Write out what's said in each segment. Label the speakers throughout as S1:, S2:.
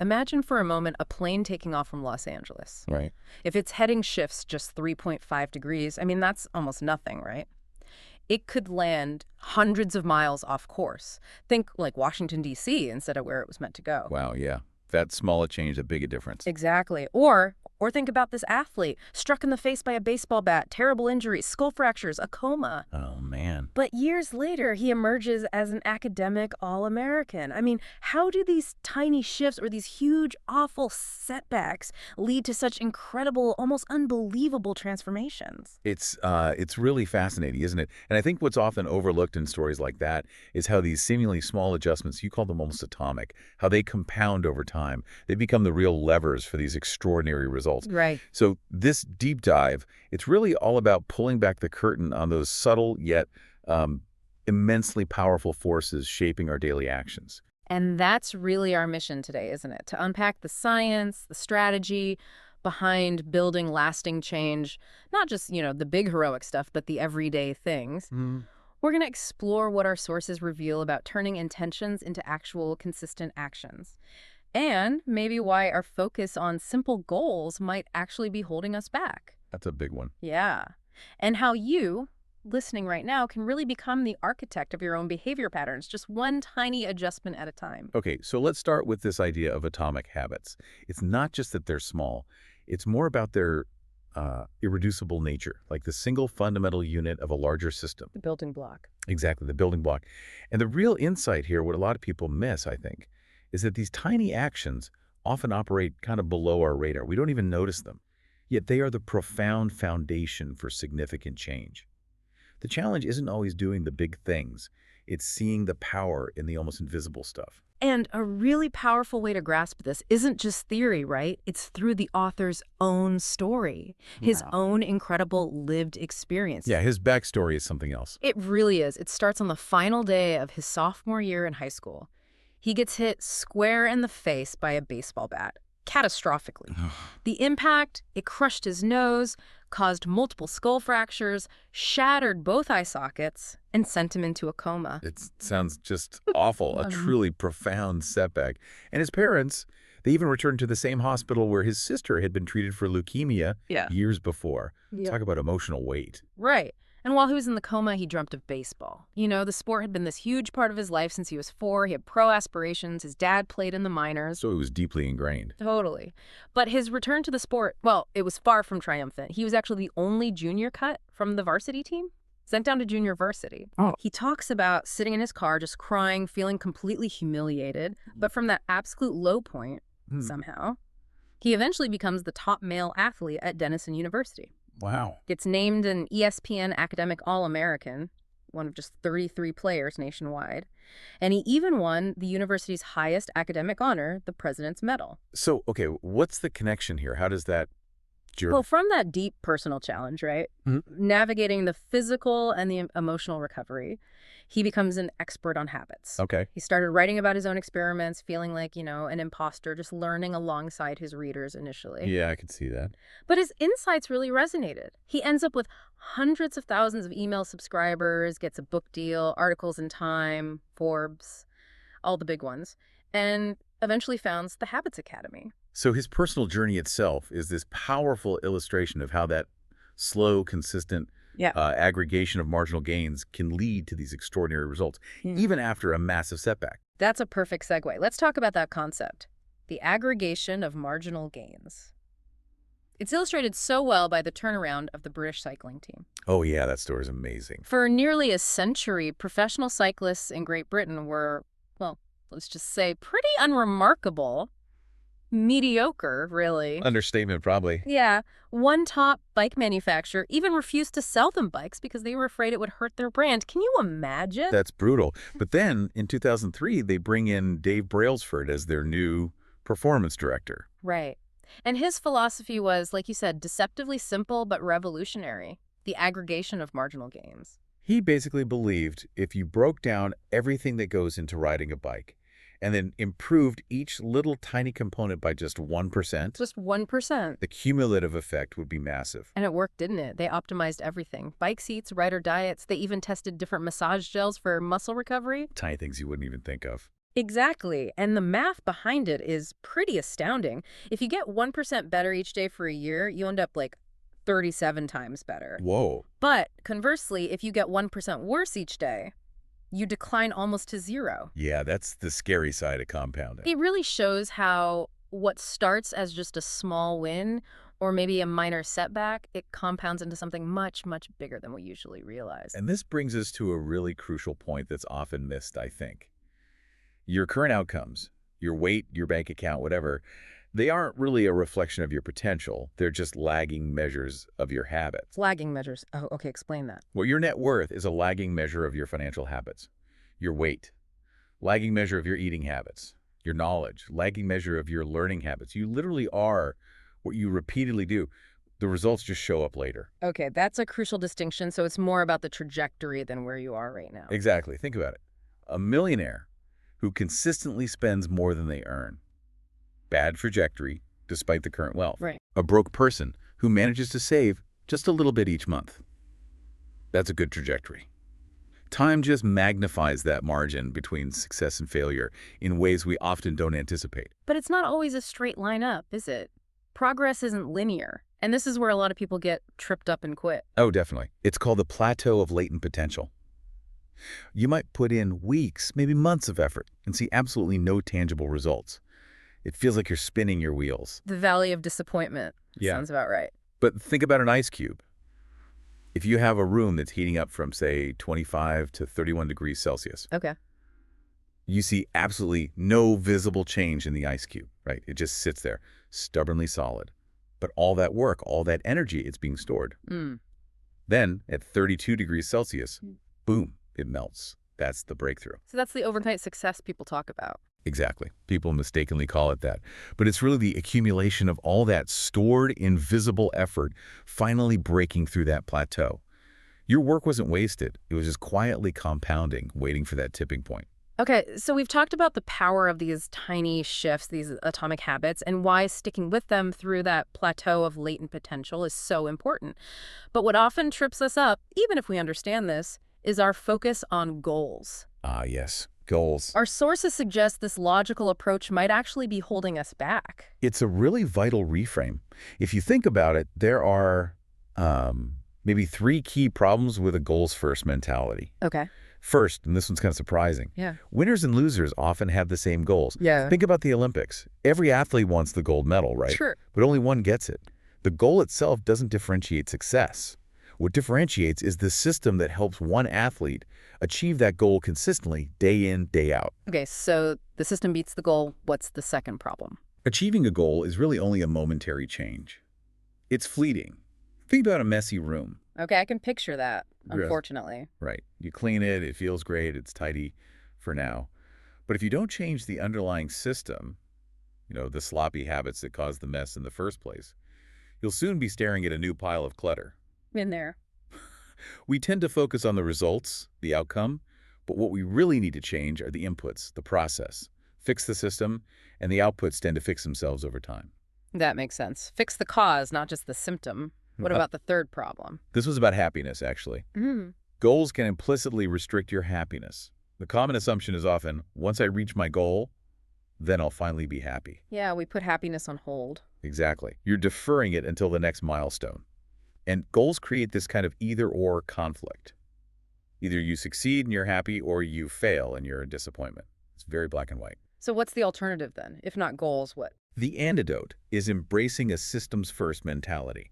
S1: Imagine for a moment a plane taking off from Los Angeles.
S2: Right.
S1: If its heading shifts just 3.5 degrees, I mean, that's almost nothing, right? It could land hundreds of miles off course. Think like Washington, D.C. instead of where it was meant to go.
S2: Wow, yeah. That small a change, a big a difference.
S1: Exactly. Or think about this athlete, struck in the face by a baseball bat, terrible injuries, skull fractures, a coma.
S2: Oh, man.
S1: But years later, he emerges as an academic All-American. I mean, how do these tiny shifts or these huge, awful setbacks lead to such incredible, almost unbelievable transformations?
S2: It's really fascinating, isn't it? And I think what's often overlooked in stories like that is how these seemingly small adjustments, you call them almost atomic, how they compound over time. They become the real levers for these extraordinary results.
S1: Right.
S2: So this deep dive, it's really all about pulling back the curtain on those subtle yet immensely powerful forces shaping our daily actions.
S1: And that's really our mission today, isn't it? To unpack the science, the strategy behind building lasting change, not just, the big heroic stuff, but the everyday things. We're going to explore what our sources reveal about turning intentions into actual consistent actions. And maybe why our focus on simple goals might actually be holding us back.
S2: That's a big one.
S1: Yeah. And how you, listening right now, can really become the architect of your own behavior patterns, just one tiny adjustment at a time.
S2: Okay, so let's start with this idea of atomic habits. It's not just that they're small. It's more about their irreducible nature, like the single fundamental unit of a larger system.
S1: The building block.
S2: Exactly, the building block. And the real insight here, what a lot of people miss, I think, is that these tiny actions often operate kind of below our radar. We don't even notice them. Yet they are the profound foundation for significant change. The challenge isn't always doing the big things. It's seeing the power in the almost invisible stuff.
S1: And a really powerful way to grasp this isn't just theory, right? It's through the author's own story, his own incredible lived experience.
S2: Yeah, his backstory is something else.
S1: It really is. It starts on the final day of his sophomore year in high school. He gets hit square in the face by a baseball bat, catastrophically. The impact, it crushed his nose, caused multiple skull fractures, shattered both eye sockets, and sent him into a coma.
S2: It sounds just awful, a truly profound setback. And his parents, they even returned to the same hospital where his sister had been treated for leukemia years before. Talk about emotional weight.
S1: Right. And while he was in the coma, he dreamt of baseball. The sport had been this huge part of his life since he was 4. He had pro aspirations. His dad played in the minors.
S2: So it was deeply ingrained.
S1: Totally. But his return to the sport, well, it was far from triumphant. He was actually the only junior cut from the varsity team, sent down to junior varsity. He talks about sitting in his car, just crying, feeling completely humiliated. But from that absolute low point, somehow, he eventually becomes the top male athlete at Denison University.
S2: Wow.
S1: Gets named an ESPN Academic All-American, one of just 33 players nationwide. And he even won the university's highest academic honor, the President's Medal.
S2: So, okay, what's the connection here? How does that
S1: Well, from that deep personal challenge, right? Navigating the physical and the emotional recovery, he becomes an expert on habits.
S2: Okay.
S1: He started writing about his own experiments, feeling like, an imposter, just learning alongside his readers initially.
S2: Yeah, I could see that.
S1: But his insights really resonated. He ends up with hundreds of thousands of email subscribers, gets a book deal, articles in Time, Forbes, all the big ones, and eventually founds the Habits Academy.
S2: So his personal journey itself is this powerful illustration of how that slow, consistent aggregation of marginal gains can lead to these extraordinary results, even after a massive setback.
S1: That's a perfect segue. Let's talk about that concept, the aggregation of marginal gains. It's illustrated so well by the turnaround of the British cycling team.
S2: Oh, yeah, that story is amazing.
S1: For nearly a century, professional cyclists in Great Britain were, well, let's just say pretty unremarkable. Mediocre, really.
S2: Understatement, probably.
S1: Yeah. One top bike manufacturer even refused to sell them bikes because they were afraid it would hurt their brand. Can you imagine?
S2: That's brutal. But then, in 2003, they bring in Dave Brailsford as their new performance director.
S1: Right. And his philosophy was, like you said, deceptively simple but revolutionary. The aggregation of marginal gains.
S2: He basically believed if you broke down everything that goes into riding a bike, and then improved each little tiny component by just 1%.
S1: Just 1%.
S2: The cumulative effect would be massive.
S1: And it worked, didn't it? They optimized everything. Bike seats, rider diets. They even tested different massage gels for muscle recovery.
S2: Tiny things you wouldn't even think of.
S1: Exactly. And the math behind it is pretty astounding. If you get 1% better each day for a year, you end up like 37 times better.
S2: Whoa.
S1: But conversely, if you get 1% worse each day, you decline almost to zero.
S2: Yeah, that's the scary side of compounding.
S1: It really shows how what starts as just a small win or maybe a minor setback, it compounds into something much, much bigger than we usually realize.
S2: And this brings us to a really crucial point that's often missed, I think. Your current outcomes, your weight, your bank account, whatever, they aren't really a reflection of your potential. They're just lagging measures of your habits.
S1: Lagging measures. Oh, okay, explain that.
S2: Well, your net worth is a lagging measure of your financial habits. Your weight, lagging measure of your eating habits. Your knowledge, lagging measure of your learning habits. You literally are what you repeatedly do. The results just show up later.
S1: Okay, that's a crucial distinction, so it's more about the trajectory than where you are right now.
S2: Exactly. Think about it. A millionaire who consistently spends more than they earn. Bad trajectory, despite the current wealth.
S1: Right.
S2: A broke person who manages to save just a little bit each month. That's a good trajectory. Time just magnifies that margin between success and failure in ways we often don't anticipate.
S1: But it's not always a straight line up, is it? Progress isn't linear, and this is where a lot of people get tripped up and quit.
S2: Oh, definitely. It's called the plateau of latent potential. You might put in weeks, maybe months of effort and see absolutely no tangible results. It feels like you're spinning your wheels.
S1: The valley of disappointment.
S2: Yeah.
S1: Sounds about right.
S2: But think about an ice cube. If you have a room that's heating up from, say, 25 to 31 degrees Celsius,
S1: Okay.
S2: you see absolutely no visible change in the ice cube, right? It just sits there, stubbornly solid. But all that work, all that energy, it's being stored.
S1: Mm.
S2: Then, at 32 degrees Celsius, boom, it melts. That's the breakthrough.
S1: So that's the overnight success people talk about.
S2: Exactly. People mistakenly call it that. But it's really the accumulation of all that stored, invisible effort finally breaking through that plateau. Your work wasn't wasted. It was just quietly compounding, waiting for that tipping point.
S1: Okay, so we've talked about the power of these tiny shifts, these atomic habits, and why sticking with them through that plateau of latent potential is so important. But what often trips us up, even if we understand this, is our focus on goals.
S2: Ah, yes. Goals.
S1: Our sources suggest this logical approach might actually be holding us back.
S2: It's a really vital reframe. If you think about it, there are maybe 3 key problems with a goals-first mentality.
S1: Okay.
S2: First, and this one's kind of surprising,
S1: Yeah.
S2: winners and losers often have the same goals.
S1: Yeah.
S2: Think about the Olympics. Every athlete wants the gold medal, right?
S1: Sure.
S2: But only one gets it. The goal itself doesn't differentiate success. What differentiates is the system that helps one athlete achieve that goal consistently, day in, day out.
S1: Okay, so the system beats the goal. What's the second problem?
S2: Achieving a goal is really only a momentary change. It's fleeting. Think about a messy room.
S1: Okay, I can picture that,
S2: Yes.
S1: unfortunately.
S2: Right. You clean it, it feels great, it's tidy for now. But if you don't change the underlying system, the sloppy habits that caused the mess in the first place, you'll soon be staring at a new pile of clutter.
S1: In there.
S2: We tend to focus on the results, the outcome, but what we really need to change are the inputs, the process. Fix the system, and the outputs tend to fix themselves over time.
S1: That makes sense. Fix the cause, not just the symptom. What about the third problem?
S2: This was about happiness, actually.
S1: Mm.
S2: Goals can implicitly restrict your happiness. The common assumption is often, once I reach my goal, then I'll finally be happy.
S1: Yeah, we put happiness on hold.
S2: Exactly. You're deferring it until the next milestone. And goals create this kind of either-or conflict. Either you succeed and you're happy, or you fail and you're in disappointment. It's very black and white.
S1: So what's the alternative then? If not goals, what?
S2: The antidote is embracing a systems-first mentality.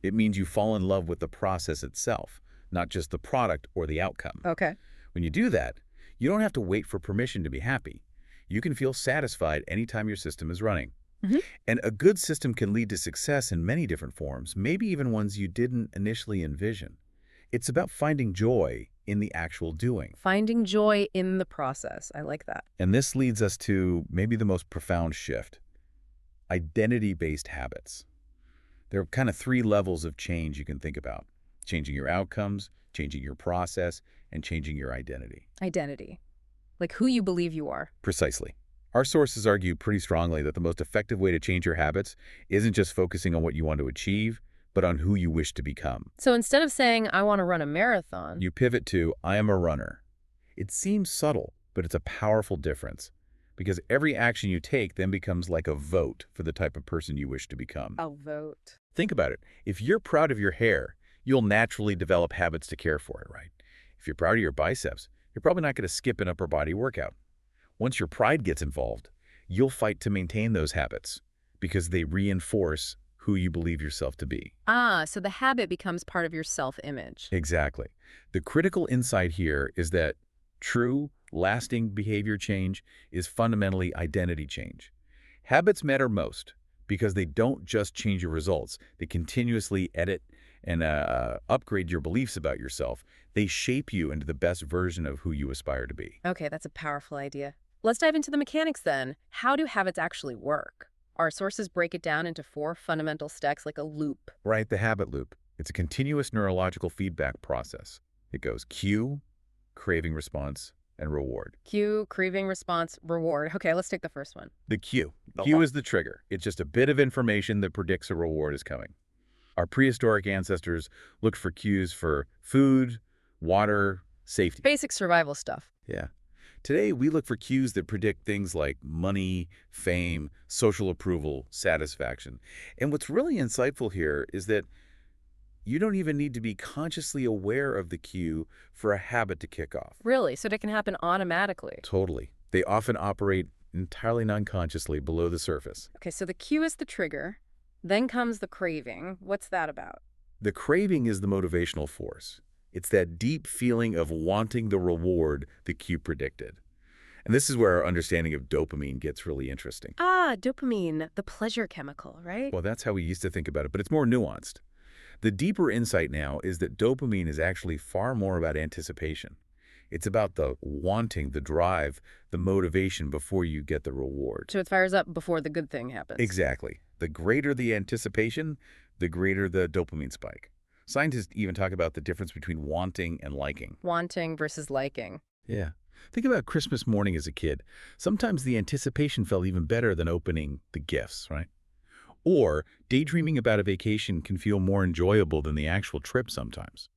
S2: It means you fall in love with the process itself, not just the product or the outcome.
S1: Okay.
S2: When you do that, you don't have to wait for permission to be happy. You can feel satisfied anytime your system is running.
S1: Mhm.
S2: And a good system can lead to success in many different forms, maybe even ones you didn't initially envision. It's about finding joy in the actual doing.
S1: Finding joy in the process. I like that.
S2: And this leads us to maybe the most profound shift: identity-based habits. There are kind of 3 levels of change you can think about: changing your outcomes, changing your process, and changing your identity.
S1: Identity. Like who you believe you are.
S2: Precisely. Our sources argue pretty strongly that the most effective way to change your habits isn't just focusing on what you want to achieve, but on who you wish to become.
S1: So instead of saying, I want to run a marathon,
S2: You pivot to, I am a runner. It seems subtle, but it's a powerful difference because every action you take then becomes like a vote for the type of person you wish to become.
S1: I'll vote.
S2: Think about it. If you're proud of your hair, you'll naturally develop habits to care for it, right? If you're proud of your biceps, you're probably not going to skip an upper body workout. Once your pride gets involved, you'll fight to maintain those habits because they reinforce who you believe yourself to be.
S1: Ah, so the habit becomes part of your self-image.
S2: Exactly. The critical insight here is that true, lasting behavior change is fundamentally identity change. Habits matter most because they don't just change your results. They continuously edit and upgrade your beliefs about yourself. They shape you into the best version of who you aspire to be.
S1: Okay, that's a powerful idea. Let's dive into the mechanics then. How do habits actually work? Our sources break it down into 4 fundamental steps like a loop.
S2: Right, the habit loop. It's a continuous neurological feedback process. It goes cue, craving response, and reward.
S1: Cue, craving, response, reward. Okay, let's take the first one.
S2: The cue. Cue is the trigger. It's just a bit of information that predicts a reward is coming. Our prehistoric ancestors looked for cues for food, water, safety.
S1: Basic survival stuff.
S2: Yeah. Today, we look for cues that predict things like money, fame, social approval, satisfaction. And what's really insightful here is that you don't even need to be consciously aware of the cue for a habit to kick off.
S1: Really? So it can happen automatically?
S2: Totally. They often operate entirely non-consciously below the surface.
S1: Okay, so the cue is the trigger. Then comes the craving. What's that about?
S2: The craving is the motivational force. It's that deep feeling of wanting the reward the cue predicted. And this is where our understanding of dopamine gets really interesting.
S1: Ah, dopamine, the pleasure chemical, right?
S2: Well, that's how we used to think about it, but it's more nuanced. The deeper insight now is that dopamine is actually far more about anticipation. It's about the wanting, the drive, the motivation before you get the reward.
S1: So it fires up before the good thing happens.
S2: Exactly. The greater the anticipation, the greater the dopamine spike. Scientists even talk about the difference between wanting and liking.
S1: Wanting versus liking.
S2: Yeah. Think about Christmas morning as a kid. Sometimes the anticipation felt even better than opening the gifts, right? Or daydreaming about a vacation can feel more enjoyable than the actual trip sometimes.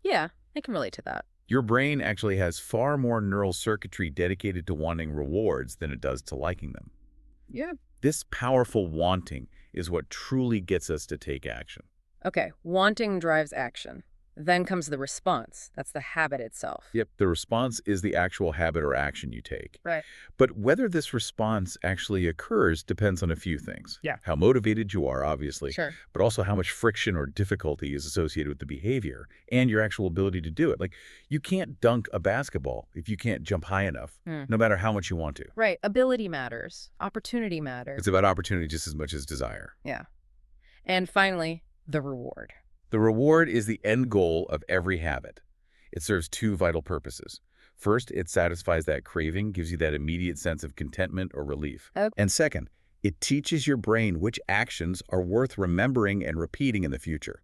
S1: Yeah, I can relate to that.
S2: Your brain actually has far more neural circuitry dedicated to wanting rewards than it does to liking them.
S1: Yeah.
S2: This powerful wanting is what truly gets us to take action.
S1: Okay, wanting drives action. Then comes the response. That's the habit itself.
S2: Yep, the response is the actual habit or action you take.
S1: Right.
S2: But whether this response actually occurs depends on a few things.
S1: Yeah.
S2: How motivated you are, obviously,
S1: Sure.
S2: but also how much friction or difficulty is associated with the behavior and your actual ability to do it. Like, you can't dunk a basketball if you can't jump high enough, no matter how much you want to.
S1: Right. Ability matters. Opportunity matters.
S2: It's about opportunity just as much as desire.
S1: Yeah. And finally, the reward.
S2: The reward is the end goal of every habit. It serves 2 vital purposes. First, it satisfies that craving, gives you that immediate sense of contentment or relief.
S1: Okay.
S2: And second, it teaches your brain which actions are worth remembering and repeating in the future.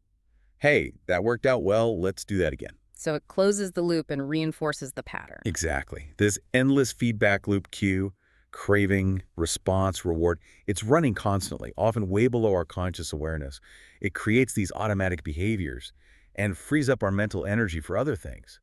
S2: Hey, that worked out well, let's do that again.
S1: So it closes the loop and reinforces the pattern.
S2: Exactly. This endless feedback loop cue, craving, response, reward, it's running constantly, often way below our conscious awareness. It creates these automatic behaviors and frees up our mental energy for other things.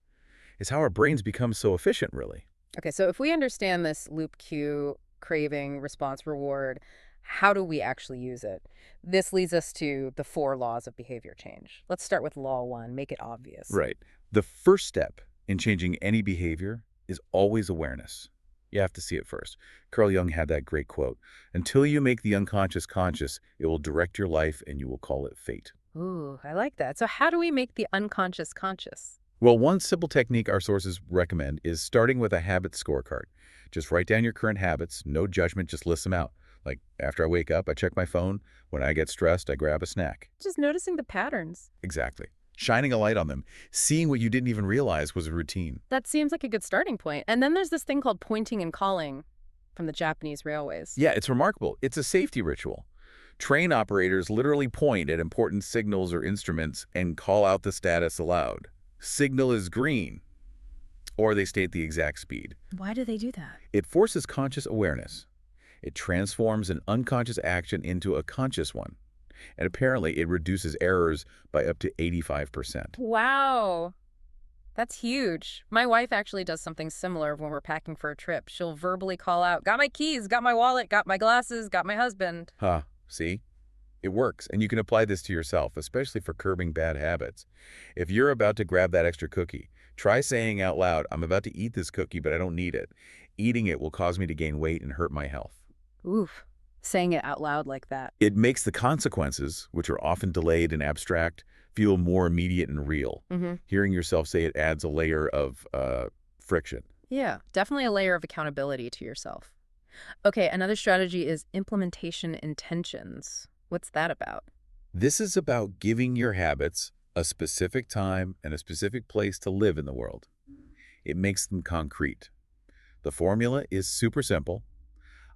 S2: It's how our brains become so efficient, really.
S1: Okay, so if we understand this loop cue, craving, response, reward, how do we actually use it? This leads us to the 4 laws of behavior change. Let's start with law 1, make it obvious.
S2: Right. The first step in changing any behavior is always awareness. You have to see it first. Carl Jung had that great quote, "Until you make the unconscious conscious, it will direct your life and you will call it fate."
S1: Ooh, I like that. So how do we make the unconscious conscious?
S2: Well, one simple technique our sources recommend is starting with a habit scorecard. Just write down your current habits, no judgment, just list them out. Like, after I wake up, I check my phone. When I get stressed, I grab a snack.
S1: Just noticing the patterns.
S2: Exactly. Shining a light on them, seeing what you didn't even realize was a routine.
S1: That seems like a good starting point. And then there's this thing called pointing and calling from the Japanese railways.
S2: Yeah, it's remarkable. It's a safety ritual. Train operators literally point at important signals or instruments and call out the status aloud. Signal is green, or they state the exact speed.
S1: Why do they do that?
S2: It forces conscious awareness. It transforms an unconscious action into a conscious one. And apparently, it reduces errors by up to 85%.
S1: Wow. That's huge. My wife actually does something similar when we're packing for a trip. She'll verbally call out, got my keys, got my wallet, got my glasses, got my husband.
S2: Huh, see? It works, and you can apply this to yourself, especially for curbing bad habits. If you're about to grab that extra cookie, try saying out loud, I'm about to eat this cookie, but I don't need it. Eating it will cause me to gain weight and hurt my health.
S1: Oof. Saying it out loud like that.
S2: It makes the consequences, which are often delayed and abstract, feel more immediate and real.
S1: Mm-hmm.
S2: Hearing yourself say it adds a layer of friction.
S1: Yeah, definitely a layer of accountability to yourself. Okay, another strategy is implementation intentions. What's that about?
S2: This is about giving your habits a specific time and a specific place to live in the world. It makes them concrete. The formula is super simple.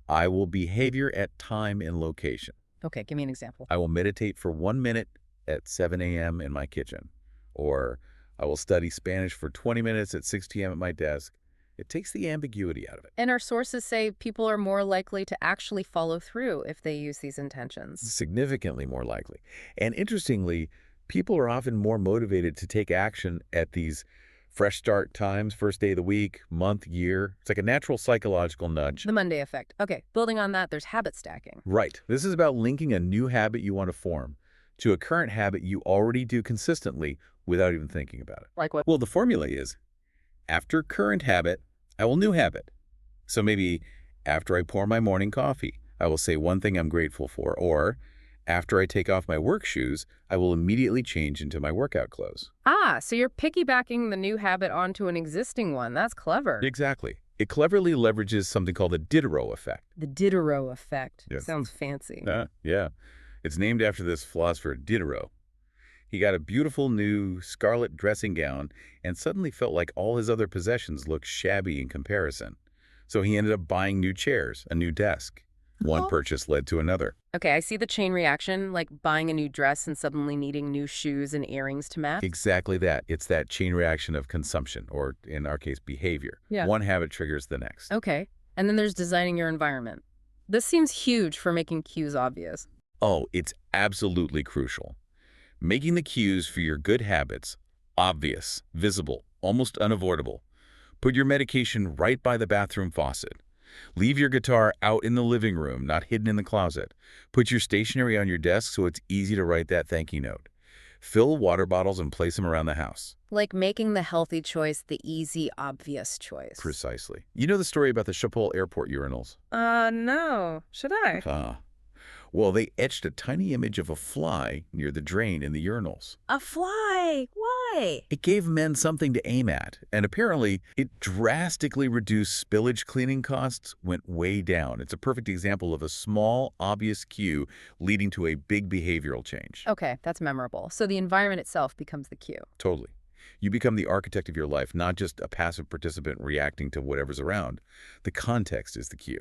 S2: I will behavior at time and location.
S1: Okay, give me an example.
S2: I will meditate for 1 minute at 7 a.m. in my kitchen. Or I will study Spanish for 20 minutes at 6 p.m. at my desk. It takes the ambiguity out of it.
S1: And our sources say people are more likely to actually follow through if they use these intentions.
S2: Significantly more likely. And interestingly, people are often more motivated to take action at these fresh start times, first day of the week, month, year. It's like a natural psychological nudge.
S1: The Monday effect. Okay, building on that, there's habit stacking.
S2: Right. This is about linking a new habit you want to form to a current habit you already do consistently without even thinking about it.
S1: Like what?
S2: Well, the formula is, after current habit, I will new habit. So maybe after I pour my morning coffee, I will say one thing I'm grateful for. Or after I take off my work shoes, I will immediately change into my workout clothes.
S1: Ah, so you're piggybacking the new habit onto an existing one. That's clever.
S2: Exactly. It cleverly leverages something called the Diderot effect.
S1: The Diderot effect.
S2: Yes.
S1: Sounds fancy.
S2: Yeah. It's named after this philosopher, Diderot. He got a beautiful new scarlet dressing gown and suddenly felt like all his other possessions looked shabby in comparison. So he ended up buying new chairs, a new desk. One purchase led to another.
S1: Okay, I see the chain reaction, like buying a new dress and suddenly needing new shoes and earrings to match.
S2: Exactly that. It's that chain reaction of consumption, or in our case, behavior.
S1: Yeah.
S2: One habit triggers the next.
S1: Okay, and then there's designing your environment. This seems huge for making cues obvious.
S2: Oh, it's absolutely crucial. Making the cues for your good habits obvious, visible, almost unavoidable. Put your medication right by the bathroom faucet. Leave your guitar out in the living room, not hidden in the closet. Put your stationery on your desk so it's easy to write that thank you note. Fill water bottles and place them around the house.
S1: Like making the healthy choice the easy, obvious choice.
S2: Precisely. You know the story about the Schiphol airport urinals?
S1: No. Should I?
S2: Well, they etched a tiny image of a fly near the drain in the urinals.
S1: A fly? Why?
S2: It gave men something to aim at, and apparently it drastically reduced spillage. Cleaning costs went way down. It's a perfect example of a small, obvious cue leading to a big behavioral change.
S1: Okay, that's memorable. So the environment itself becomes the cue.
S2: Totally. You become the architect of your life, not just a passive participant reacting to whatever's around. The context is the cue.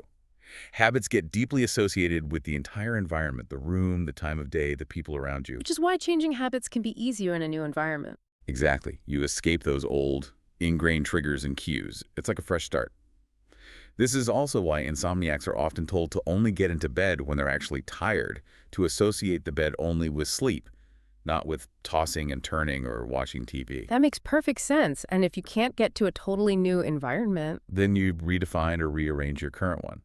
S2: Habits get deeply associated with the entire environment, the room, the time of day, the people around you.
S1: Which is why changing habits can be easier in a new environment.
S2: Exactly. You escape those old, ingrained triggers and cues. It's like a fresh start. This is also why insomniacs are often told to only get into bed when they're actually tired, to associate the bed only with sleep, not with tossing and turning or watching TV.
S1: That makes perfect sense. And if you can't get to a totally new environment,
S2: Then you redefine or rearrange your current one.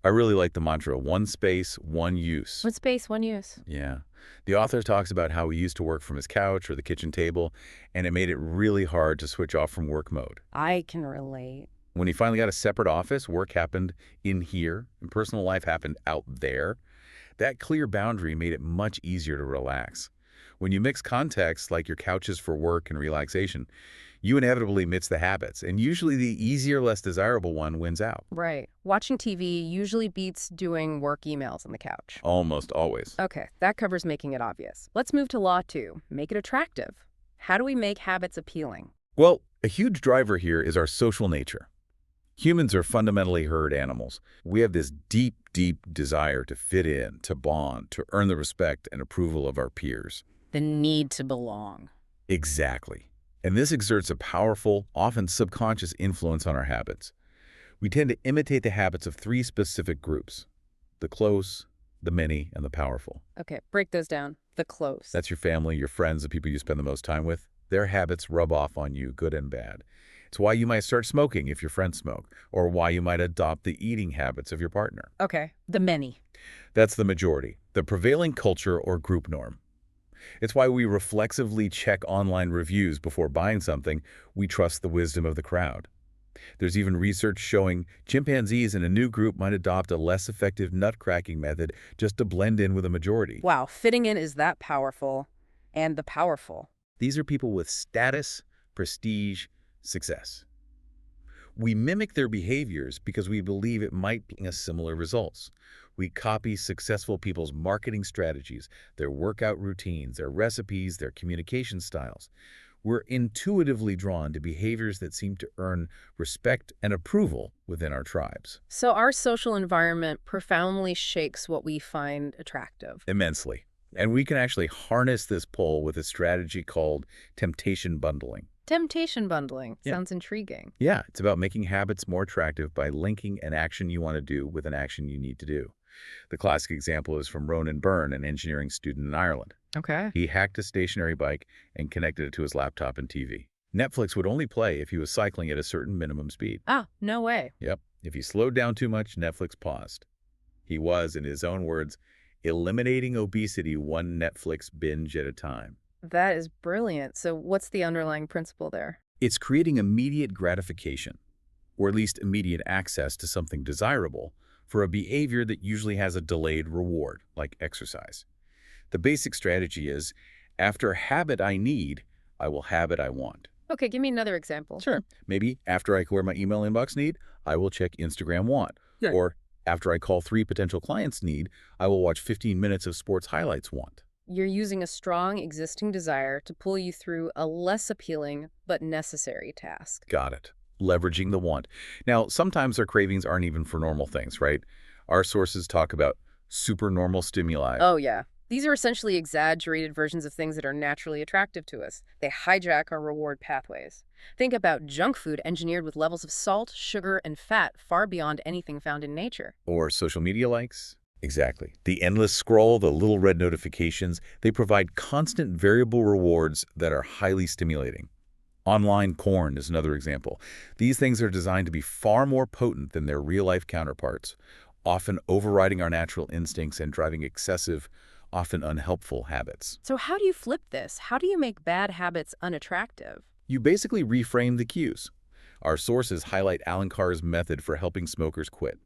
S2: I really like the mantra, one space, one use.
S1: one space, one use.
S2: Yeah. The author talks about how he used to work from his couch or the kitchen table, and it made it really hard to switch off from work mode.
S1: I can relate.
S2: When he finally got a separate office, work happened in here, and personal life happened out there. That clear boundary made it much easier to relax. When you mix contexts like your couches for work and relaxation, you inevitably mix the habits, and usually the easier, less desirable one wins out.
S1: Right. Watching TV usually beats doing work emails on the couch.
S2: Almost always.
S1: Okay, that covers making it obvious. Let's move to law 2. Make it attractive. How do we make habits appealing?
S2: Well, a huge driver here is our social nature. Humans are fundamentally herd animals. We have this deep, deep desire to fit in, to bond, to earn the respect and approval of our peers.
S1: The need to belong.
S2: Exactly. And this exerts a powerful, often subconscious influence on our habits. We tend to imitate the habits of 3 specific groups: the close, the many, and the powerful.
S1: Okay, break those down. The close.
S2: That's your family, your friends, the people you spend the most time with. Their habits rub off on you, good and bad. It's why you might start smoking if your friends smoke, or why you might adopt the eating habits of your partner.
S1: Okay, the many.
S2: That's the majority, the prevailing culture or group norm. It's why we reflexively check online reviews before buying something. We trust the wisdom of the crowd. There's even research showing chimpanzees in a new group might adopt a less effective nut-cracking method just to blend in with a majority.
S1: Wow, fitting in is that powerful. And the powerful.
S2: These are people with status, prestige, success. We mimic their behaviors because we believe it might bring us similar results. We copy successful people's marketing strategies, their workout routines, their recipes, their communication styles. We're intuitively drawn to behaviors that seem to earn respect and approval within our tribes.
S1: So our social environment profoundly shapes what we find attractive.
S2: Immensely. And we can actually harness this pull with a strategy called temptation bundling.
S1: Temptation bundling.
S2: Yeah.
S1: Sounds intriguing.
S2: Yeah, it's about making habits more attractive by linking an action you want to do with an action you need to do. The classic example is from Ronan Byrne, an engineering student in Ireland.
S1: Okay.
S2: He hacked a stationary bike and connected it to his laptop and TV. Netflix would only play if he was cycling at a certain minimum speed.
S1: Ah, no way.
S2: Yep. If he slowed down too much, Netflix paused. He was, in his own words, eliminating obesity one Netflix binge at a time.
S1: That is brilliant. So what's the underlying principle there?
S2: It's creating immediate gratification, or at least immediate access to something desirable, for a behavior that usually has a delayed reward, like exercise. The basic strategy is, after habit I need, I will habit I want.
S1: Okay, give me another example.
S2: Sure. Maybe after I clear my email inbox need, I will check Instagram want.
S1: Yeah.
S2: Or after I call 3 potential clients need, I will watch 15 minutes of sports highlights want.
S1: You're using a strong existing desire to pull you through a less appealing but necessary task.
S2: Got it. Leveraging the want. Now, sometimes our cravings aren't even for normal things, right? Our sources talk about supernormal stimuli.
S1: Oh, yeah. These are essentially exaggerated versions of things that are naturally attractive to us. They hijack our reward pathways. Think about junk food engineered with levels of salt, sugar, and fat far beyond anything found in nature.
S2: Or social media likes. Exactly. The endless scroll, the little red notifications, they provide constant variable rewards that are highly stimulating. Online porn is another example. These things are designed to be far more potent than their real-life counterparts, often overriding our natural instincts and driving excessive, often unhelpful habits.
S1: So how do you flip this? How do you make bad habits unattractive?
S2: You basically reframe the cues. Our sources highlight Alan Carr's method for helping smokers quit.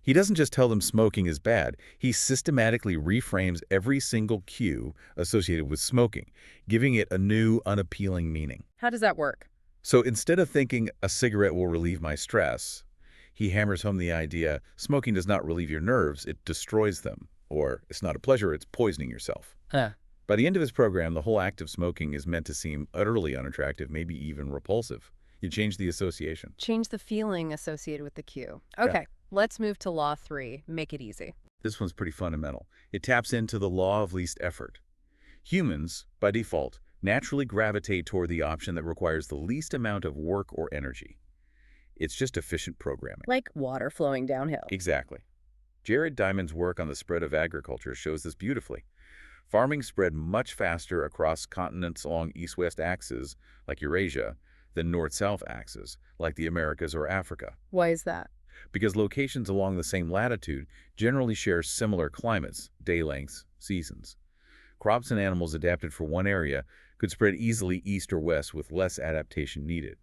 S2: He doesn't just tell them smoking is bad, he systematically reframes every single cue associated with smoking, giving it a new, unappealing meaning.
S1: How does that work?
S2: So instead of thinking a cigarette will relieve my stress, he hammers home the idea smoking does not relieve your nerves, it destroys them. Or it's not a pleasure, it's poisoning yourself. By the end of his program, the whole act of smoking is meant to seem utterly unattractive, maybe even repulsive. You change the association.
S1: Change the feeling associated with the cue. Okay, let's move to Law 3. Make it easy.
S2: This one's pretty fundamental. It taps into the law of least effort. Humans, by default, naturally gravitate toward the option that requires the least amount of work or energy. It's just efficient programming.
S1: Like water flowing downhill.
S2: Exactly. Jared Diamond's work on the spread of agriculture shows this beautifully. Farming spread much faster across continents along east-west axes, like Eurasia, than north-south axes, like the Americas or Africa.
S1: Why is that?
S2: Because locations along the same latitude generally share similar climates, day lengths, seasons. Crops and animals adapted for one area could spread easily east or west with less adaptation needed.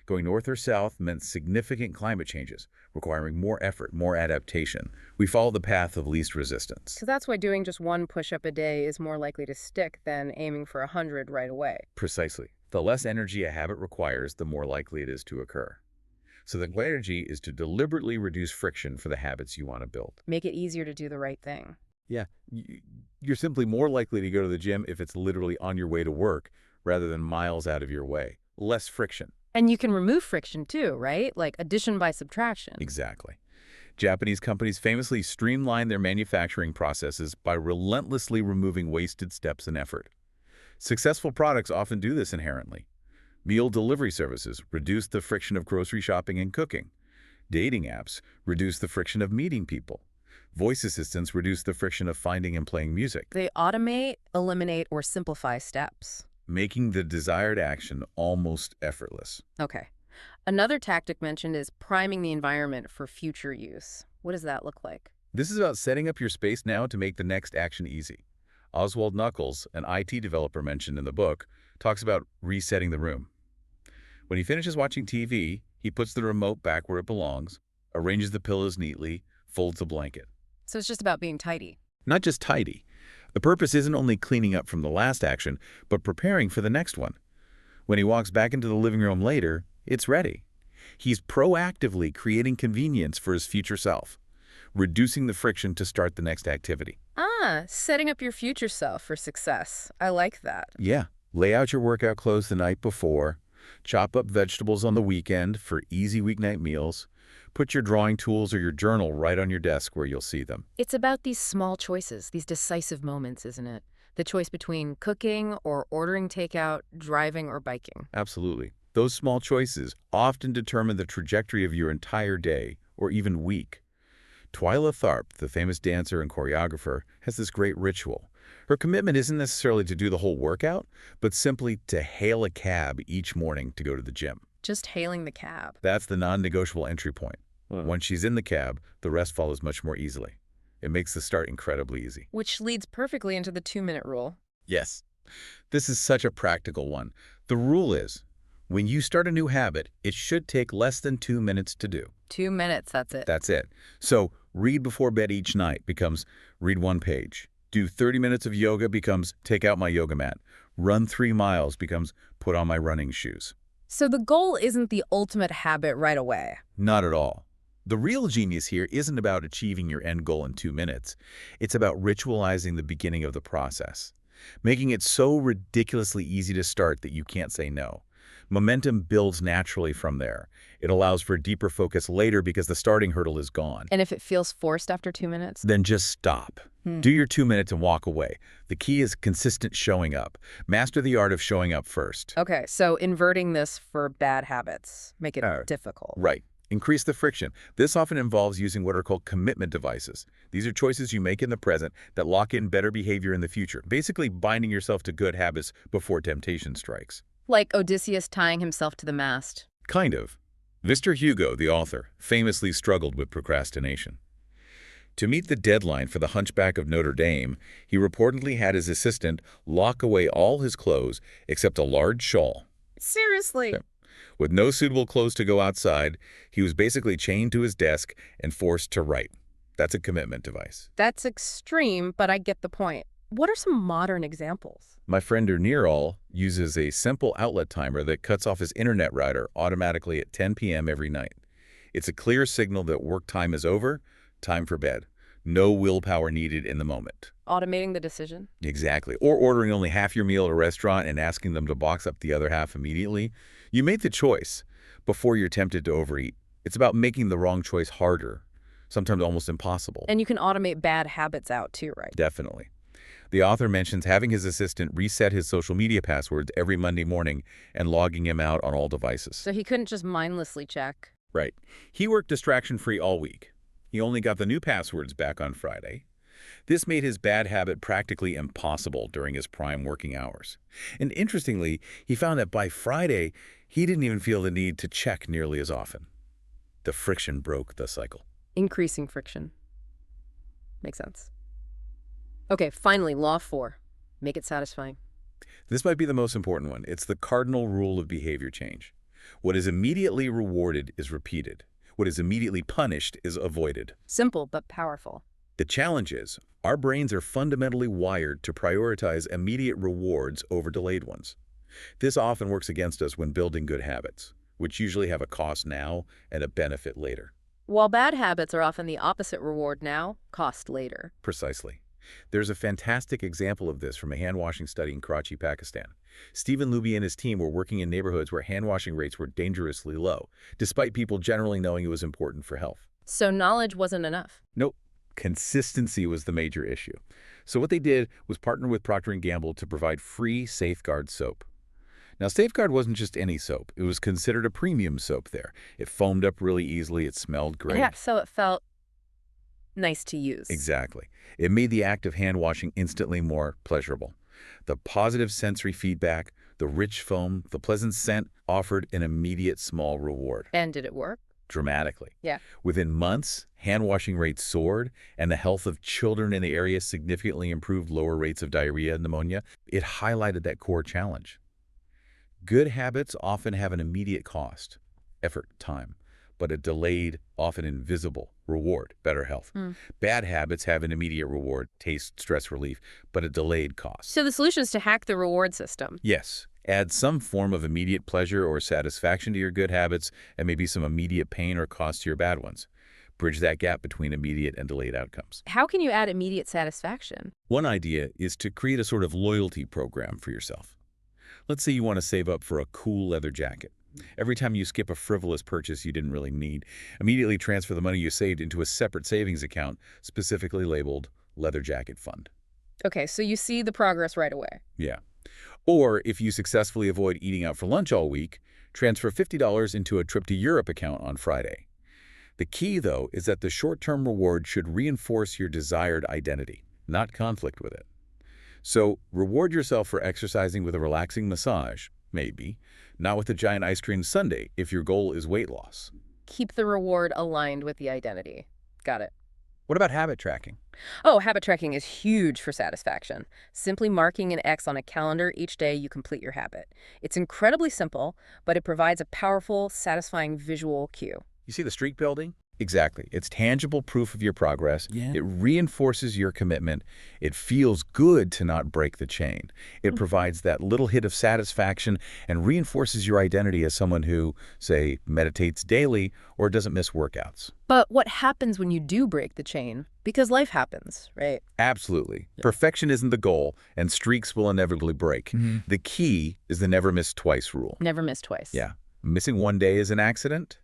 S2: Going north or south meant significant climate changes, requiring more effort, more adaptation. We follow the path of least resistance.
S1: So that's why doing just one push-up a day is more likely to stick than aiming for 100 right away.
S2: Precisely. The less energy a habit requires, the more likely it is to occur. So the strategy is to deliberately reduce friction for the habits you want to build.
S1: Make it easier to do the right thing.
S2: Yeah, you're simply more likely to go to the gym if it's literally on your way to work rather than miles out of your way. Less friction.
S1: And you can remove friction too, right? Like addition by subtraction.
S2: Exactly. Japanese companies famously streamline their manufacturing processes by relentlessly removing wasted steps and effort. Successful products often do this inherently. Meal delivery services reduce the friction of grocery shopping and cooking. Dating apps reduce the friction of meeting people. Voice assistants reduce the friction of finding and playing music.
S1: They automate, eliminate, or simplify steps.
S2: making the desired action almost effortless.
S1: Okay. Another tactic mentioned is priming the environment for future use. What does that look like?
S2: This is about setting up your space now to make the next action easy. Oswald Knuckles, an IT developer mentioned in the book, talks about resetting the room. When he finishes watching TV, he puts the remote back where it belongs, arranges the pillows neatly, folds the blanket.
S1: So it's just about being tidy.
S2: Not just tidy. The purpose isn't only cleaning up from the last action, but preparing for the next one. When he walks back into the living room later, it's ready. He's proactively creating convenience for his future self, reducing the friction to start the next activity.
S1: Ah, setting up your future self for success. I like that.
S2: Yeah, lay out your workout clothes the night before, chop up vegetables on the weekend for easy weeknight meals, put your drawing tools or your journal right on your desk where you'll see them.
S1: It's about these small choices, these decisive moments, isn't it? The choice between cooking or ordering takeout, driving or biking.
S2: Absolutely. Those small choices often determine the trajectory of your entire day or even week. Twyla Tharp, the famous dancer and choreographer, has this great ritual. Her commitment isn't necessarily to do the whole workout, but simply to hail a cab each morning to go to the gym.
S1: Just hailing the cab.
S2: That's the non-negotiable entry point. Once she's in the cab, the rest follows much more easily. It makes the start incredibly easy.
S1: Which leads perfectly into the 2-minute rule.
S2: Yes, this is such a practical one. The rule is, when you start a new habit, it should take less than 2 minutes to do.
S1: 2 minutes, that's it.
S2: That's it. So read before bed each night becomes read 1 page. Do 30 minutes of yoga becomes take out my yoga mat. Run 3 miles becomes put on my running shoes.
S1: So the goal isn't the ultimate habit right away.
S2: Not at all. The real genius here isn't about achieving your end goal in 2 minutes. It's about ritualizing the beginning of the process, making it so ridiculously easy to start that you can't say no. Momentum builds naturally from there. It allows for deeper focus later because the starting hurdle is gone.
S1: And if it feels forced after 2 minutes?
S2: Then just stop. Do your 2 minutes and walk away. The key is consistent showing up. Master the art of showing up first.
S1: Okay, so inverting this for bad habits. Make it difficult.
S2: Right. Increase the friction. This often involves using what are called commitment devices. These are choices you make in the present that lock in better behavior in the future, basically binding yourself to good habits before temptation strikes.
S1: Like Odysseus tying himself to the mast.
S2: Kind of. Victor Hugo, the author, famously struggled with procrastination. To meet the deadline for The Hunchback of Notre Dame, he reportedly had his assistant lock away all his clothes except a large shawl.
S1: Seriously?
S2: Yeah. With no suitable clothes to go outside, he was basically chained to his desk and forced to write. That's a commitment device.
S1: That's extreme, but I get the point. What are some modern examples?
S2: My friend Nirol uses a simple outlet timer that cuts off his internet router automatically at 10 p.m. every night. It's a clear signal that work time is over, time for bed. No willpower needed in the moment.
S1: Automating the decision?
S2: Exactly. Or ordering only half your meal at a restaurant and asking them to box up the other half immediately. You made the choice before you're tempted to overeat. It's about making the wrong choice harder, sometimes almost impossible.
S1: And you can automate bad habits out too, right?
S2: Definitely. The author mentions having his assistant reset his social media passwords every Monday morning and logging him out on all devices.
S1: So he couldn't just mindlessly check.
S2: Right. He worked distraction-free all week. He only got the new passwords back on Friday. This made his bad habit practically impossible during his prime working hours. And interestingly, he found that by Friday, he didn't even feel the need to check nearly as often. The friction broke the cycle.
S1: Increasing friction. Makes sense. Okay, finally, law 4. Make it satisfying.
S2: This might be the most important one. It's the cardinal rule of behavior change. What is immediately rewarded is repeated. What is immediately punished is avoided.
S1: Simple, but powerful.
S2: The challenge is, our brains are fundamentally wired to prioritize immediate rewards over delayed ones. This often works against us when building good habits, which usually have a cost now and a benefit later.
S1: While bad habits are often the opposite: reward now, cost later.
S2: Precisely. There's a fantastic example of this from a hand-washing study in Karachi, Pakistan. Stephen Luby and his team were working in neighborhoods where hand-washing rates were dangerously low, despite people generally knowing it was important for health.
S1: So knowledge wasn't enough.
S2: Nope. Consistency was the major issue. So what they did was partner with Procter & Gamble to provide free Safeguard soap. Now, Safeguard wasn't just any soap. It was considered a premium soap there. It foamed up really easily. It smelled great.
S1: Yeah, so it felt nice to use.
S2: Exactly. It made the act of hand washing instantly more pleasurable. The positive sensory feedback The rich foam, the pleasant scent offered an immediate small reward.
S1: And did it work?
S2: Dramatically.
S1: Yeah.
S2: Within months, hand-washing rates soared, and the health of children in the area significantly improved lower rates of diarrhea and pneumonia. It highlighted that core challenge. Good habits often have an immediate cost, effort, time, but a delayed, often invisible reward, better health. Bad habits have an immediate reward, taste, stress relief, but a delayed cost.
S1: So the solution is to hack the reward system.
S2: Yes, add some form of immediate pleasure or satisfaction to your good habits and maybe some immediate pain or cost to your bad ones. Bridge that gap between immediate and delayed outcomes.
S1: How can you add immediate satisfaction?
S2: One idea is to create a sort of loyalty program for yourself. Let's say you want to save up for a cool leather jacket. Every time you skip a frivolous purchase you didn't really need, immediately transfer the money you saved into a separate savings account specifically labeled Leather Jacket Fund.
S1: Okay, so you see the progress right away.
S2: Yeah. Or if you successfully avoid eating out for lunch all week, transfer $50 into a trip to Europe account on Friday. The key, though, is that the short-term reward should reinforce your desired identity, not conflict with it. So reward yourself for exercising with a relaxing massage, maybe, not with a giant ice cream sundae if your goal is weight loss.
S1: Keep the reward aligned with the identity. Got it.
S3: What about habit tracking?
S1: Oh, habit tracking is huge for satisfaction. Simply marking an X on a calendar each day you complete your habit. It's incredibly simple, but it provides a powerful, satisfying visual cue.
S2: You see the streak building? Exactly. It's tangible proof of your progress.
S3: Yeah.
S2: It reinforces your commitment. It feels good to not break the chain. It provides that little hit of satisfaction and reinforces your identity as someone who, say, meditates daily or doesn't miss workouts.
S1: But what happens when you do break the chain? Because life happens, right?
S2: Absolutely. Perfection isn't the goal, and streaks will inevitably break. The key is the never miss twice rule.
S1: Never miss twice.
S2: Yeah. Missing one day is an accident.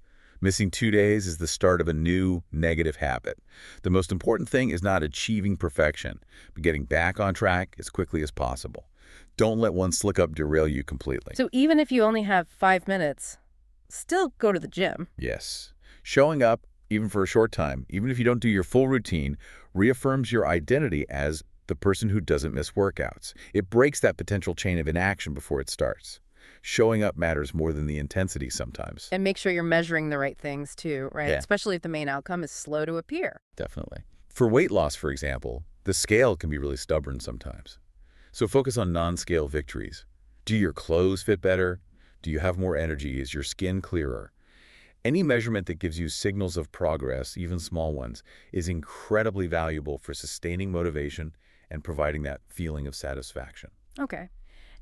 S2: Missing 2 days is the start of a new negative habit. The most important thing is not achieving perfection, but getting back on track as quickly as possible. Don't let one slick-up derail you completely.
S1: So even if you only have 5 minutes, still go to the gym.
S2: Yes. Showing up, even for a short time, even if you don't do your full routine, reaffirms your identity as the person who doesn't miss workouts. It breaks that potential chain of inaction before it starts. Showing up matters more than the intensity sometimes.
S1: And make sure you're measuring the right things too, right?
S2: Yeah.
S1: Especially if the main outcome is slow to appear.
S2: Definitely. For weight loss, for example, the scale can be really stubborn sometimes. So focus on non-scale victories. Do your clothes fit better? Do you have more energy? Is your skin clearer? Any measurement that gives you signals of progress, even small ones, is incredibly valuable for sustaining motivation and providing that feeling of satisfaction.
S1: Okay.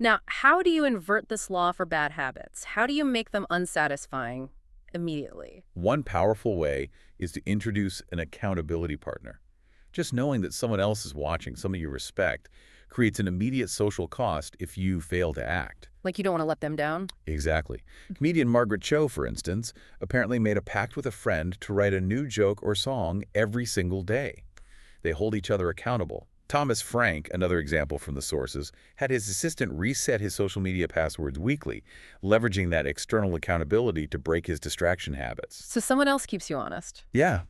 S1: Now, how do you invert this law for bad habits? How do you make them unsatisfying immediately?
S2: One powerful way is to introduce an accountability partner. Just knowing that someone else is watching, someone you respect, creates an immediate social cost if you fail to act.
S1: Like you don't want to let them down?
S2: Exactly. Comedian Margaret Cho, for instance, apparently made a pact with a friend to write a new joke or song every single day. They hold each other accountable. Thomas Frank, another example from the sources, had his assistant reset his social media passwords weekly, leveraging that external accountability to break his distraction habits.
S1: So someone else keeps you honest.
S2: Yeah.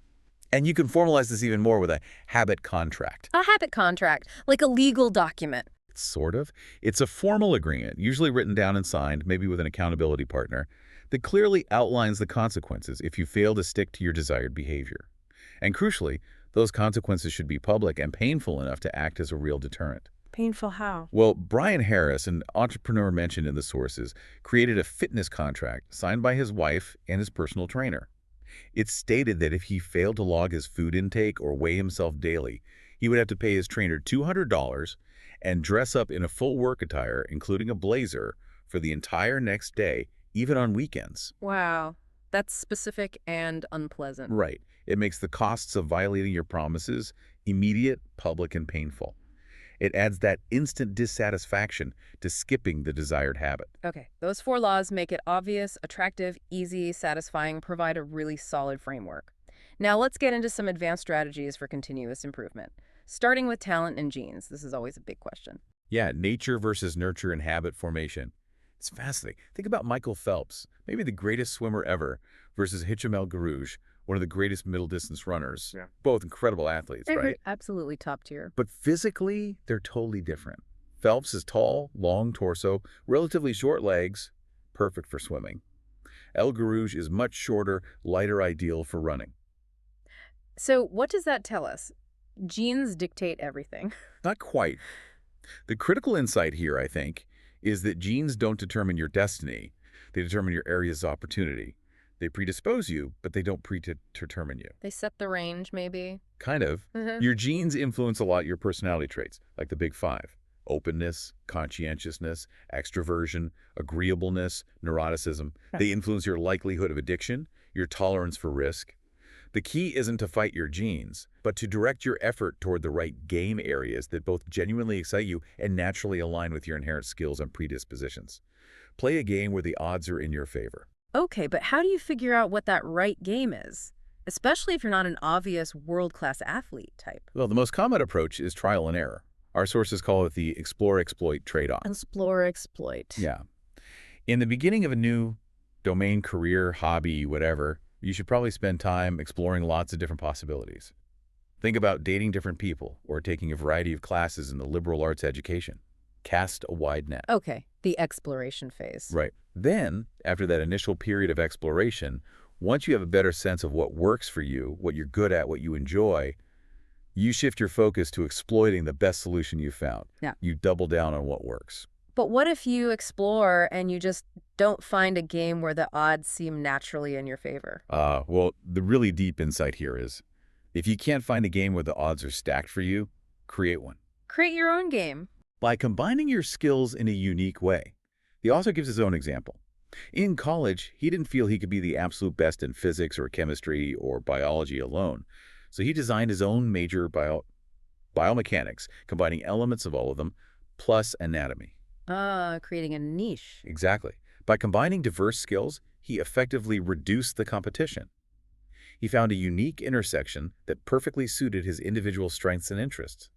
S2: And you can formalize this even more with a habit contract.
S1: A habit contract, like a legal document.
S2: Sort of. It's a formal agreement, usually written down and signed, maybe with an accountability partner, that clearly outlines the consequences if you fail to stick to your desired behavior. And crucially, those consequences should be public and painful enough to act as a real deterrent.
S1: Painful how?
S2: Well, Brian Harris, an entrepreneur mentioned in the sources, created a fitness contract signed by his wife and his personal trainer. It stated that if he failed to log his food intake or weigh himself daily, he would have to pay his trainer $200 and dress up in a full work attire, including a blazer, for the entire next day, even on weekends.
S1: Wow. That's specific and unpleasant.
S2: Right. It makes the costs of violating your promises immediate, public, and painful. It adds that instant dissatisfaction to skipping the desired habit.
S1: Okay, those 4 laws make it obvious, attractive, easy, satisfying, provide a really solid framework. Now let's get into some advanced strategies for continuous improvement. Starting with talent and genes. This is always a big question.
S2: Yeah, nature versus nurture and habit formation. It's fascinating. Think about Michael Phelps, maybe the greatest swimmer ever, versus Hicham Garouge, one of the greatest middle-distance runners. Yeah. Both incredible athletes, right?
S1: Absolutely top tier.
S2: But physically, they're totally different. Phelps is tall, long torso, relatively short legs, perfect for swimming. El Garouge is much shorter, lighter, ideal for running.
S1: So what does that tell us? Genes dictate everything.
S2: Not quite. The critical insight here, I think, is that genes don't determine your destiny. They determine your areas of opportunity. They predispose you, but they don't predetermine you.
S1: They set the range, maybe.
S2: Kind of.
S1: Hmm.
S2: Your genes influence a lot your personality traits, like the big five. Openness, conscientiousness, extroversion, agreeableness, neuroticism. They influence your likelihood of addiction, your tolerance for risk. The key isn't to fight your genes, but to direct your effort toward the right game areas that both genuinely excite you and naturally align with your inherent skills and predispositions. Play a game where the odds are in your favor.
S1: Okay, but how do you figure out what that right game is? Especially if you're not an obvious world-class athlete type.
S2: Well, the most common approach is trial and error. Our sources call it the explore-exploit trade-off.
S1: Explore, exploit.
S2: Yeah. In the beginning of a new domain, career, hobby, whatever, you should probably spend time exploring lots of different possibilities. Think about dating different people or taking a variety of classes in the liberal arts education. Cast a wide net.
S1: Okay, the exploration phase.
S2: Right. Then, after that initial period of exploration, once you have a better sense of what works for you, what you're good at, what you enjoy, you shift your focus to exploiting the best solution you found.
S1: Yeah.
S2: You double down on what works.
S1: But what if you explore and you just don't find a game where the odds seem naturally in your favor?
S2: Well, the really deep insight here is, if you can't find a game where the odds are stacked for you, create one.
S1: Create your own game.
S2: By combining your skills in a unique way. The author gives his own example. In college, he didn't feel he could be the absolute best in physics or chemistry or biology alone, so he designed his own major biomechanics, combining elements of all of them, plus anatomy.
S1: Creating a niche.
S2: Exactly. By combining diverse skills, he effectively reduced the competition. He found a unique intersection that perfectly suited his individual strengths and interests.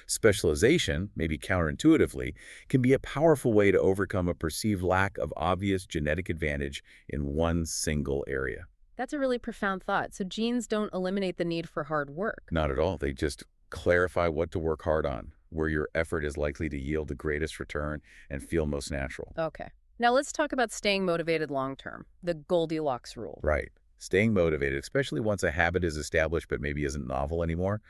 S2: Specialization, maybe counterintuitively, can be a powerful way to overcome a perceived lack of obvious genetic advantage in one single area.
S1: That's a really profound thought. So genes don't eliminate the need for hard work.
S2: Not at all. They just clarify what to work hard on, where your effort is likely to yield the greatest return and feel most natural.
S1: Okay. Now let's talk about staying motivated long term, the Goldilocks rule.
S2: Right. Staying motivated, especially once a habit is established but maybe isn't novel anymore.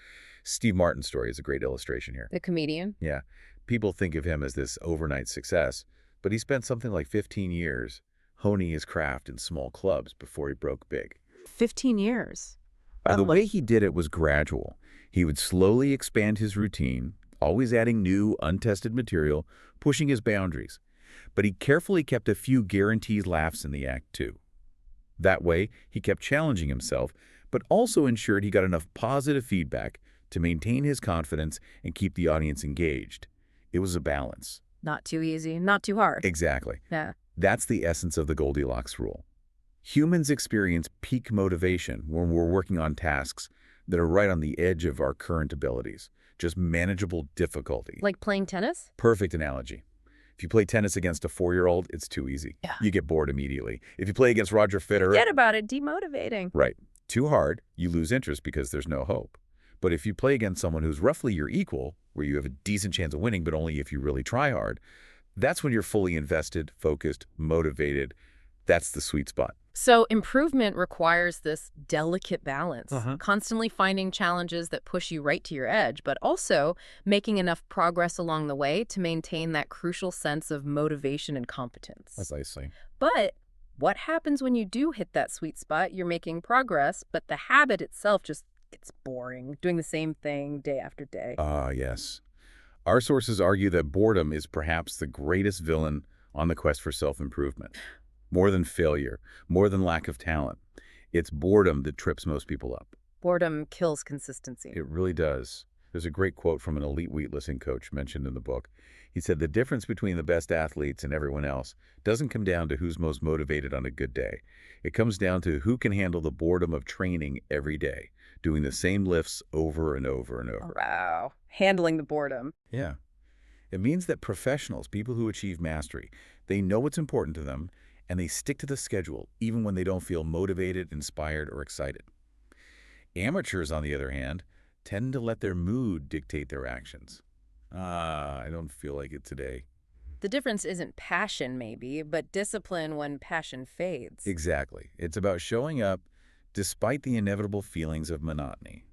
S2: Steve Martin's story is a great illustration here.
S1: The comedian?
S2: Yeah. People think of him as this overnight success, but he spent something like 15 years honing his craft in small clubs before he broke big.
S1: 15 years.
S2: And the way he did it was gradual. He would slowly expand his routine, always adding new, untested material, pushing his boundaries. But he carefully kept a few guaranteed laughs in the act, too. That way, he kept challenging himself, but also ensured he got enough positive feedback to maintain his confidence and keep the audience engaged. It was a balance.
S1: Not too easy, not too hard.
S2: Exactly.
S1: Yeah.
S2: That's the essence of the Goldilocks rule. Humans experience peak motivation when we're working on tasks that are right on the edge of our current abilities, just manageable difficulty.
S1: Like playing tennis?
S2: Perfect analogy. If you play tennis against a 4-year-old, it's too easy.
S1: Yeah.
S2: You get bored immediately. If you play against Roger Federer...
S1: Forget about it, demotivating.
S2: Right. Too hard, you lose interest because there's no hope. But if you play against someone who's roughly your equal, where you have a decent chance of winning, but only if you really try hard, that's when you're fully invested, focused, motivated. That's the sweet spot.
S1: So improvement requires this delicate balance, constantly finding challenges that push you right to your edge, but also making enough progress along the way to maintain that crucial sense of motivation and competence.
S2: Precisely.
S1: But what happens when you do hit that sweet spot? You're making progress, but the habit itself just gets boring, doing the same thing day after day.
S2: Yes. Our sources argue that boredom is perhaps the greatest villain on the quest for self-improvement. More than failure, more than lack of talent. It's boredom that trips most people up.
S1: Boredom kills consistency.
S2: It really does. There's a great quote from an elite weightlifting coach mentioned in the book. He said, the difference between the best athletes and everyone else doesn't come down to who's most motivated on a good day. It comes down to who can handle the boredom of training every day, doing the same lifts over and over and over.
S1: Wow. Handling the boredom.
S2: Yeah. It means that professionals, people who achieve mastery, they know what's important to them, and they stick to the schedule even when they don't feel motivated, inspired, or excited. Amateurs, on the other hand, tend to let their mood dictate their actions. I don't feel like it today.
S1: The difference isn't passion, maybe, but discipline when passion fades.
S2: Exactly. It's about showing up despite the inevitable feelings of monotony.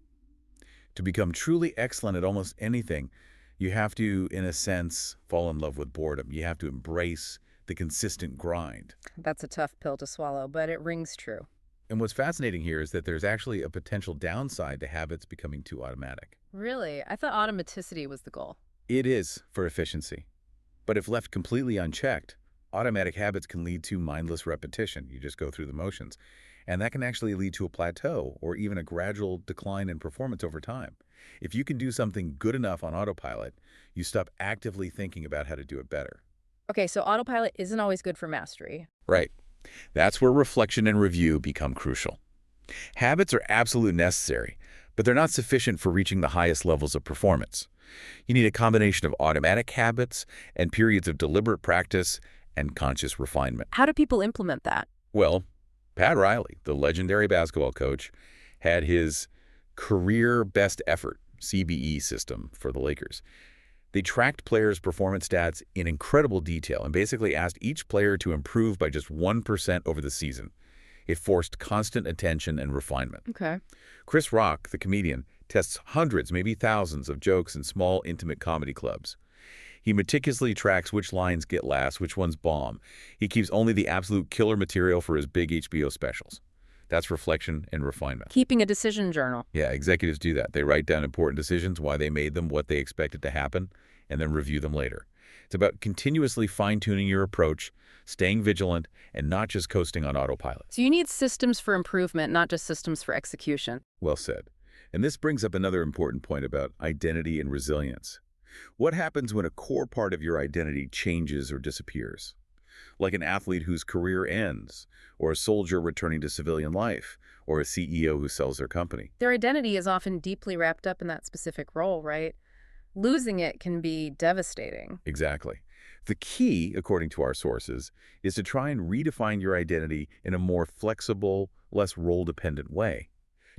S2: To become truly excellent at almost anything, you have to, in a sense, fall in love with boredom. You have to embrace the consistent grind.
S1: That's a tough pill to swallow, but it rings true.
S2: And what's fascinating here is that there's actually a potential downside to habits becoming too automatic.
S1: Really? I thought automaticity was the goal.
S2: It is for efficiency. But if left completely unchecked, automatic habits can lead to mindless repetition. You just go through the motions. And that can actually lead to a plateau or even a gradual decline in performance over time. If you can do something good enough on autopilot, you stop actively thinking about how to do it better.
S1: Okay, so autopilot isn't always good for mastery.
S2: Right. That's where reflection and review become crucial. Habits are absolutely necessary, but they're not sufficient for reaching the highest levels of performance. You need a combination of automatic habits and periods of deliberate practice and conscious refinement.
S1: How do people implement that?
S2: Well, Pat Riley, the legendary basketball coach, had his career best effort, CBE system for the Lakers. They tracked players' performance stats in incredible detail and basically asked each player to improve by just 1% over the season. It forced constant attention and refinement.
S1: Okay.
S2: Chris Rock, the comedian, tests hundreds, maybe thousands of jokes in small, intimate comedy clubs. He meticulously tracks which lines get laughs, which ones bomb. He keeps only the absolute killer material for his big HBO specials. That's reflection and refinement.
S1: Keeping a decision journal.
S2: Yeah, executives do that. They write down important decisions, why they made them, what they expected to happen, and then review them later. It's about continuously fine-tuning your approach, staying vigilant, and not just coasting on autopilot.
S1: So you need systems for improvement, not just systems for execution.
S2: Well said. And this brings up another important point about identity and resilience. What happens when a core part of your identity changes or disappears? Like an athlete whose career ends, or a soldier returning to civilian life, or a CEO who sells their company.
S1: Their identity is often deeply wrapped up in that specific role, right? Losing it can be devastating.
S2: Exactly. The key, according to our sources, is to try and redefine your identity in a more flexible, less role-dependent way,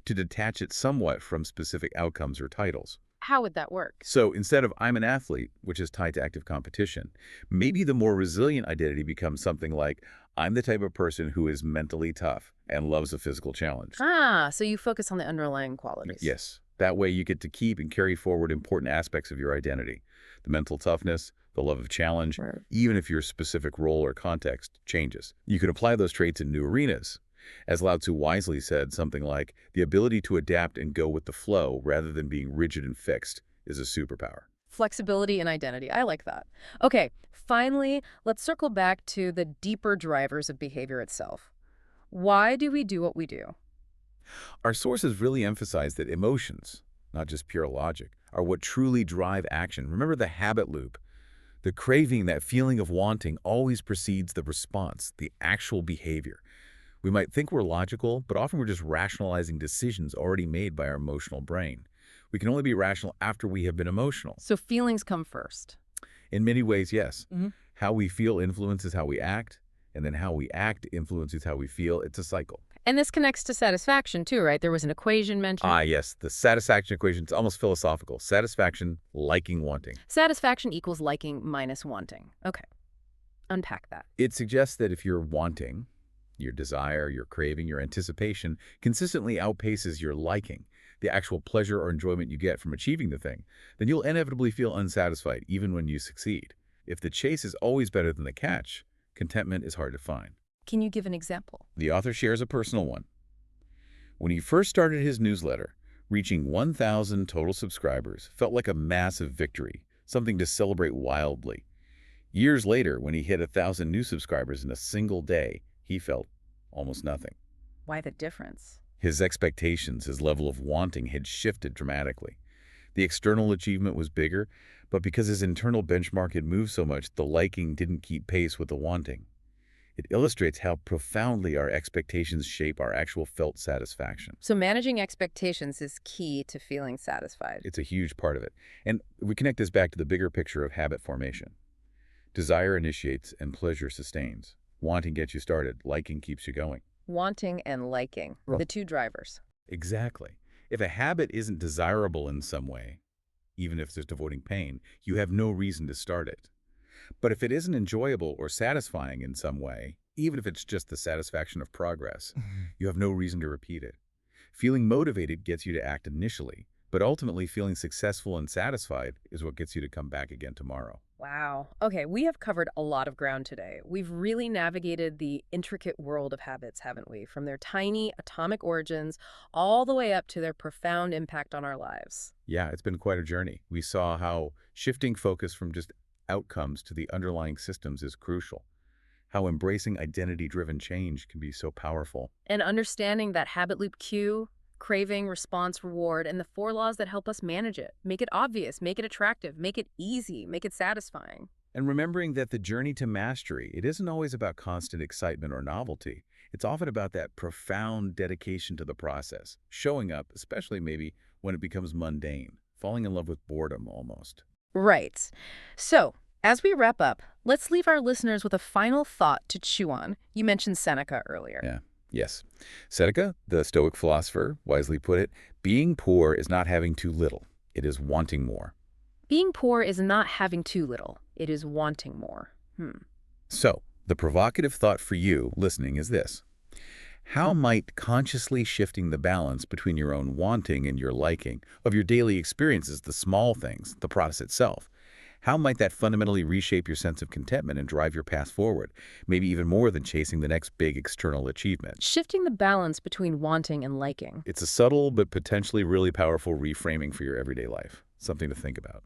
S2: to detach it somewhat from specific outcomes or titles.
S1: How would that work?
S2: So instead of I'm an athlete, which is tied to active competition, maybe the more resilient identity becomes something like I'm the type of person who is mentally tough and loves a physical challenge.
S1: Ah, so you focus on the underlying qualities.
S2: Yes. That way you get to keep and carry forward important aspects of your identity. The mental toughness, the love of challenge,
S1: Right.
S2: even if your specific role or context changes. You can apply those traits in new arenas. As Lao Tzu wisely said, something like, the ability to adapt and go with the flow rather than being rigid and fixed is a superpower.
S1: Flexibility and identity. I like that. Okay, finally, let's circle back to the deeper drivers of behavior itself. Why do we do what we do?
S2: Our sources really emphasize that emotions, not just pure logic, are what truly drive action. Remember the habit loop. The craving, that feeling of wanting, always precedes the response, the actual behavior. We might think we're logical, but often we're just rationalizing decisions already made by our emotional brain. We can only be rational after we have been emotional.
S1: So feelings come first.
S2: In many ways, yes.
S1: Mhm.
S2: How we feel influences how we act, and then how we act influences how we feel. It's a cycle.
S1: And this connects to satisfaction too, right? There was an equation mentioned.
S2: Ah, yes, the satisfaction equation. It's almost philosophical. Satisfaction, liking, wanting.
S1: Satisfaction equals liking minus wanting. Okay, unpack that.
S2: It suggests that if you're wanting, your desire, your craving, your anticipation consistently outpaces your liking, the actual pleasure or enjoyment you get from achieving the thing, then you'll inevitably feel unsatisfied even when you succeed. If the chase is always better than the catch, contentment is hard to find.
S1: Can you give an example?
S2: The author shares a personal one. When he first started his newsletter, reaching 1,000 total subscribers felt like a massive victory, something to celebrate wildly. Years later, when he hit 1,000 new subscribers in a single day, he felt almost nothing.
S1: Why the difference?
S2: His expectations, his level of wanting had shifted dramatically. The external achievement was bigger, but because his internal benchmark had moved so much, the liking didn't keep pace with the wanting. It illustrates how profoundly our expectations shape our actual felt satisfaction.
S1: So managing expectations is key to feeling satisfied.
S2: It's a huge part of it. And we connect this back to the bigger picture of habit formation. Desire initiates and pleasure sustains. Wanting gets you started. Liking keeps you going.
S1: Wanting and liking, the two drivers.
S2: Exactly. If a habit isn't desirable in some way, even if it's just avoiding pain, you have no reason to start it. But if it isn't enjoyable or satisfying in some way, even if it's just the satisfaction of progress,
S3: Mhm.
S2: you have no reason to repeat it. Feeling motivated gets you to act initially, but ultimately feeling successful and satisfied is what gets you to come back again tomorrow.
S1: Wow. Okay, we have covered a lot of ground today. We've really navigated the intricate world of habits, haven't we? From their tiny atomic origins all the way up to their profound impact on our lives.
S2: Yeah, it's been quite a journey. We saw how shifting focus from just outcomes to the underlying systems is crucial, how embracing identity-driven change can be so powerful.
S1: And understanding that habit loop cue, craving, response, reward, and the four laws that help us manage it. Make it obvious, make it attractive, make it easy, make it satisfying.
S2: And remembering that the journey to mastery, it isn't always about constant excitement or novelty. It's often about that profound dedication to the process, showing up, especially maybe when it becomes mundane, falling in love with boredom almost.
S1: Right. So, as we wrap up, let's leave our listeners with a final thought to chew on. You mentioned Seneca earlier.
S2: Yeah, yes. Seneca, the Stoic philosopher, wisely put it, being poor is not having too little. It is wanting more.
S1: Being poor is not having too little. It is wanting more.
S2: So, the provocative thought for you listening is this. How might consciously shifting the balance between your own wanting and your liking of your daily experiences, the small things, the process itself, how might that fundamentally reshape your sense of contentment and drive your path forward, maybe even more than chasing the next big external achievement?
S1: Shifting the balance between wanting and liking.
S2: It's a subtle but potentially really powerful reframing for your everyday life. Something to think about.